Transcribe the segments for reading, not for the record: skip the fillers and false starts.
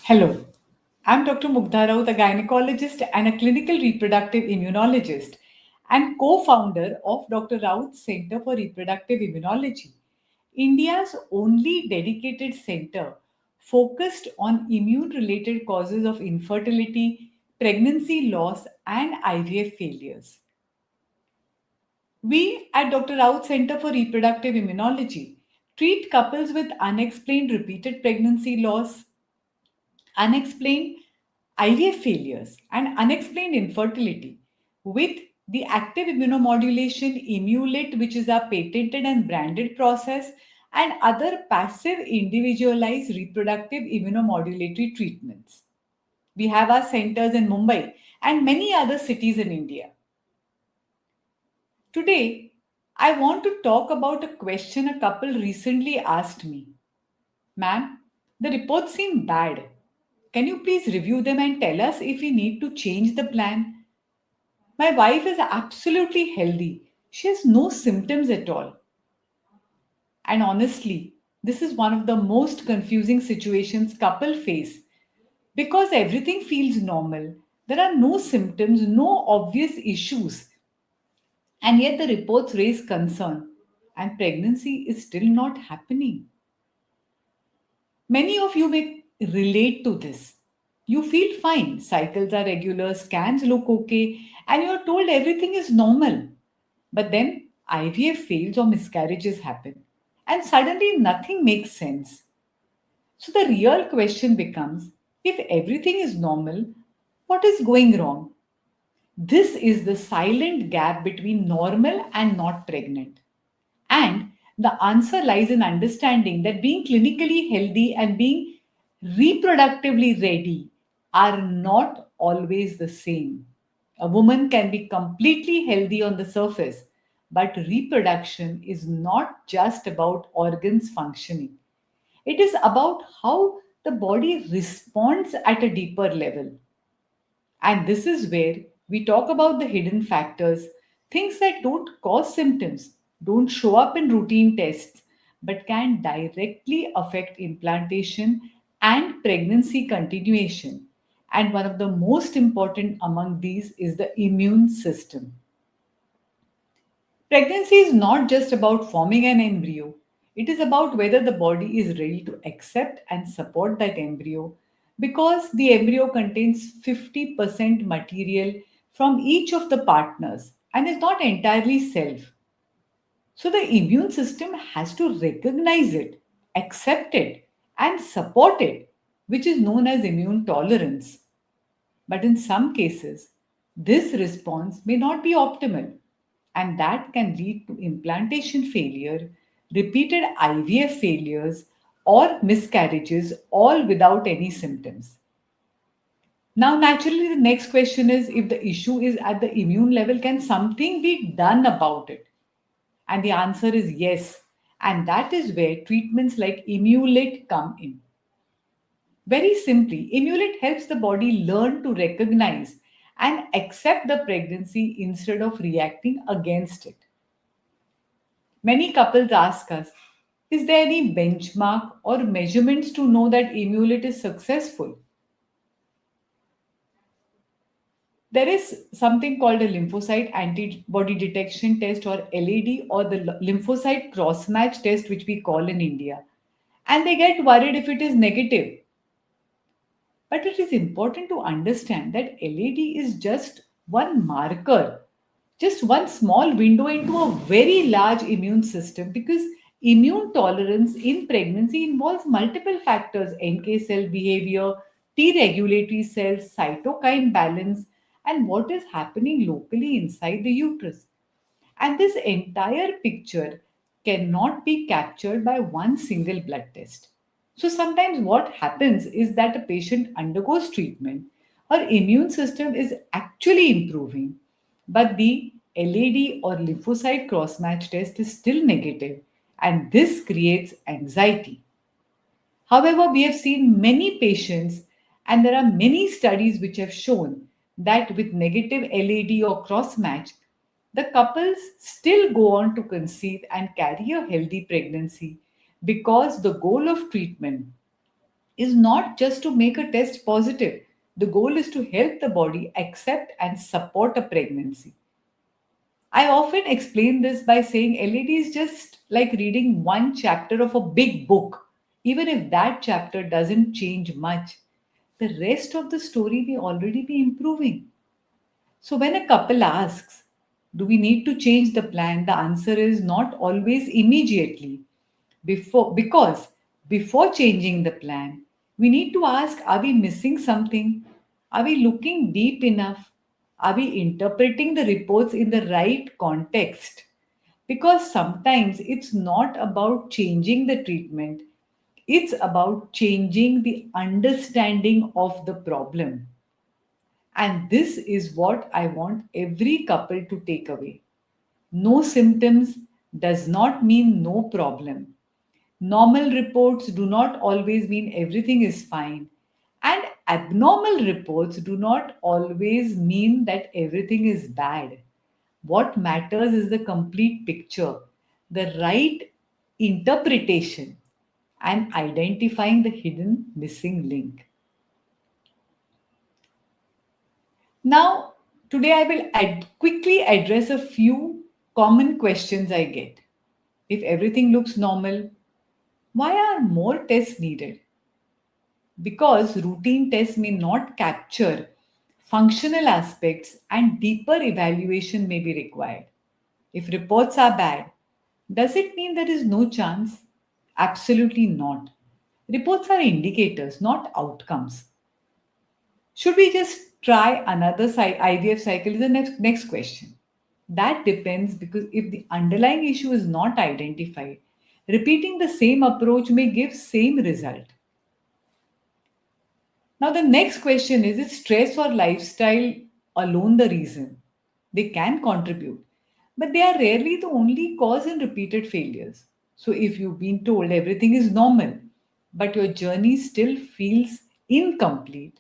Hello, I'm Dr. Mugdha Raut, a gynecologist and a clinical reproductive immunologist and co founder of Dr. Raut's Center for Reproductive Immunology, India's only dedicated center focused on immune related causes of infertility, pregnancy loss, and IVF failures. We at Dr. Raut Center for Reproductive Immunology treat couples with unexplained repeated pregnancy loss, unexplained IVF failures, and unexplained infertility with the active immunomodulation Imulit, which is a patented and branded process, and other passive individualized reproductive immunomodulatory treatments. We have our centers in Mumbai and many other cities in India. Today, I want to talk about a question a couple recently asked me. Ma'am, the reports seem bad. Can you please review them and tell us if we need to change the plan? My wife is absolutely healthy. She has no symptoms at all. And honestly, this is one of the most confusing situations couple face because everything feels normal. There are no symptoms, no obvious issues, and yet the reports raise concern and pregnancy is still not happening. Many of you may relate to this. You feel fine, cycles are regular, scans look okay, and you're told everything is normal. But then IVF fails or miscarriages happen, and suddenly nothing makes sense. So the real question becomes, if everything is normal, what is going wrong? This is the silent gap between normal and not pregnant. And the answer lies in understanding that being clinically healthy and being reproductively ready are not always the same. A woman can be completely healthy on the surface, but reproduction is not just about organs functioning. It is about how the body responds at a deeper level. And this is where we talk about the hidden factors, things that don't cause symptoms, don't show up in routine tests, but can directly affect implantation and pregnancy continuation. And one of the most important among these is the immune system. Pregnancy is not just about forming an embryo, it is about whether the body is ready to accept and support that embryo because the embryo contains 50% material from each of the partners and is not entirely self. So the immune system has to recognize it, accept it, and support it, which is known as immune tolerance. But in some cases, this response may not be optimal, and that can lead to implantation failure, repeated IVF failures, or miscarriages, all without any symptoms. Now, naturally, the next question is, if the issue is at the immune level, can something be done about it? And the answer is yes. And that is where treatments like Imulit come in. Very simply, Imulit helps the body learn to recognize and accept the pregnancy instead of reacting against it. Many couples ask us, is there any benchmark or measurements to know that Imulit is successful? There is something called a lymphocyte antibody detection test or LAD or the lymphocyte cross match test, which we call in India. And they get worried if it is negative. But it is important to understand that LAD is just one marker, just one small window into a very large immune system because immune tolerance in pregnancy involves multiple factors: NK cell behavior, T regulatory cells, cytokine balance, and what is happening locally inside the uterus. And this entire picture cannot be captured by one single blood test. So sometimes what happens is that a patient undergoes treatment, her immune system is actually improving, but the LAD or lymphocyte cross match test is still negative, and this creates anxiety. However, we have seen many patients, and there are many studies which have shown that with negative LAD or cross match, the couples still go on to conceive and carry a healthy pregnancy because the goal of treatment is not just to make a test positive. The goal is to help the body accept and support a pregnancy. I often explain this by saying LED is just like reading one chapter of a big book. Even if that chapter doesn't change much, the rest of the story may already be improving. So, when a couple asks, do we need to change the plan? The answer is not always immediately. Because before changing the plan, we need to ask, are we missing something? Are we looking deep enough? Are we interpreting the reports in the right context? Because sometimes it's not about changing the treatment, it's about changing the understanding of the problem. And this is what I want every couple to take away. No symptoms does not mean no problem. Normal reports do not always mean everything is fine. And abnormal reports do not always mean that everything is bad. What matters is the complete picture, the right interpretation, and identifying the hidden missing link. Now, today I will quickly address a few common questions I get. If everything looks normal, why are more tests needed? Because routine tests may not capture functional aspects and deeper evaluation may be required. If reports are bad, does it mean there is no chance? Absolutely not. Reports are indicators, not outcomes. Should we just try another IVF cycle? Is the next question. That depends because if the underlying issue is not identified, repeating the same approach may give same result. Now the next question is stress or lifestyle alone the reason? They can contribute, but they are rarely the only cause in repeated failures. So if you've been told everything is normal, but your journey still feels incomplete,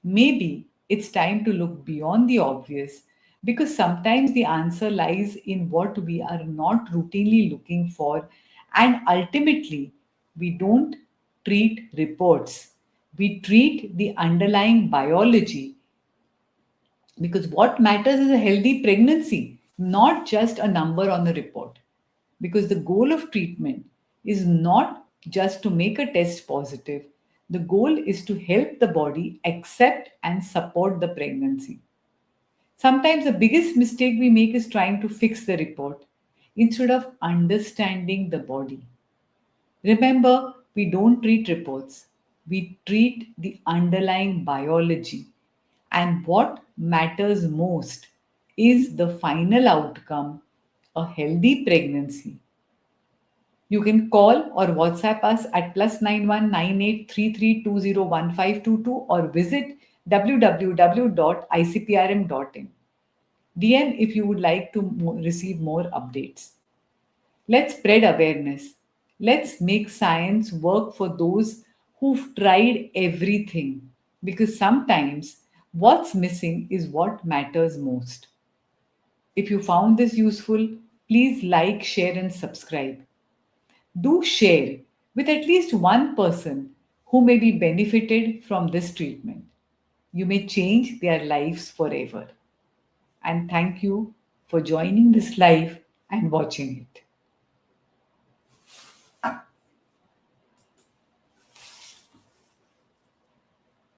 maybe it's time to look beyond the obvious because sometimes the answer lies in what we are not routinely looking for, and ultimately, we don't treat reports, we treat the underlying biology because what matters is a healthy pregnancy, not just a number on the report. Because the goal of treatment is not just to make a test positive, the goal is to help the body accept and support the pregnancy. Sometimes the biggest mistake we make is trying to fix the report instead of understanding the body. Remember, we don't treat reports, we treat the underlying biology. And what matters most is the final outcome, a healthy pregnancy. You can call or WhatsApp us at +919833201522 or visit www.icprm.in. DM if you would like to receive more updates. Let's spread awareness. Let's make science work for those who've tried everything because sometimes what's missing is what matters most. If you found this useful, please like, share, and subscribe. Do share with at least one person who may be benefited from this treatment. You may change their lives forever. And thank you for joining this live and watching it.